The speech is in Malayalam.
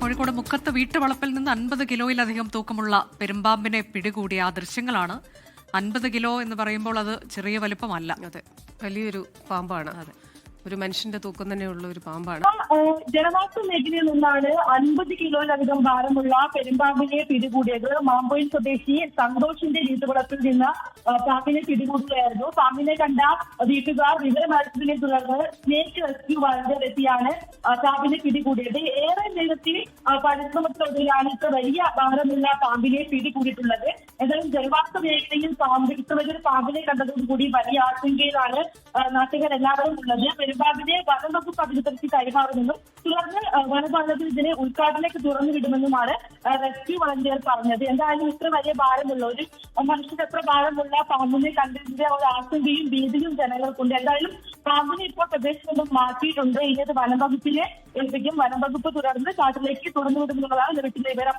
കോഴിക്കോട് മുക്കത്ത് വീട്ടുവളപ്പിൽ നിന്ന് 50 കിലോയിലധികം തൂക്കമുള്ള പെരുമ്പാമ്പിനെ പിടികൂടിയ ആ ദൃശ്യങ്ങളാണ്. 50 കിലോ എന്ന് പറയുമ്പോൾ അത് ചെറിയ വലുപ്പമല്ല. അതെ, വലിയൊരു പാമ്പാണ്. അതെ, ഒരു മനുഷ്യന്റെ തൂക്കം തന്നെയുള്ള ഒരു പാമ്പാണ്. ജനവാസ മേഖലയിൽ നിന്നാണ് 50 കിലോയിലധികം ഭാരമുള്ള പെരുമ്പാമ്പിനെ പിടികൂടിയത്. മാമ്പോയിൽ സ്വദേശി സന്തോഷിന്റെ വീട്ടുവളപ്പിൽ നിന്ന് പാമ്പിനെ പിടികൂടുകയായിരുന്നു. പാമ്പിനെ കണ്ട വീട്ടുകാർ വിവരമറിച്ചതിനെ തുടർന്ന് സ്നേക്ക് റെസ്ക്യൂ വളണ്ടിയർ എത്തിയാണ് പാമ്പിനെ പിടികൂടിയത്. ഏറെ നേരത്തെ പരിശ്രമത്തിലൊടുവിലാണ് ഇത്ര വലിയ ഭാരമുള്ള പാമ്പിനെ പിടികൂടിയിട്ടുള്ളത്. എന്തായാലും ജനവാസ മേഖലയിൽ ഇത്ര വലിയൊരു പാമ്പിനെ കണ്ടതോടുകൂടി വലിയ ആശങ്കയിലാണ് നാട്ടുകാർ എല്ലാവരും ഉള്ളത്. പെരുമ്പാമ്പിനെ വനം വകുപ്പ് അധികൃതർക്ക് കൈമാറുമെന്നും തുടർന്ന് വനപാലത്തിൽ ഇതിനെ ഉദ്ഘാടനത്തിലേക്ക് തുറന്നു വിടുമെന്നുമാണ് റെസ്ക്യൂ വളണ്ടിയർ പറഞ്ഞത്. എന്തായാലും ഇത്ര വലിയ ഭാരമുള്ള ഒരു മനുഷ്യന് എത്ര ഭാരമുള്ള പാമ്പിനെ കണ്ടതിന്റെ ഒരു ആശങ്കയും ഭീതിയും ജനങ്ങൾക്കുണ്ട്. എന്തായാലും പാമ്പിനെ ഇപ്പോൾ പ്രദേശത്ത് നിന്നും മാറ്റിയിട്ടുണ്ട്. ഇനി അത് വനം വകുപ്പിനെ ഏൽപ്പിക്കും. വനം വകുപ്പ് തുടർന്ന് കാട്ടിലേക്ക് തുറന്നു വിടുമെന്നുള്ളതാണ് ലഭിക്കുന്ന വിവരം.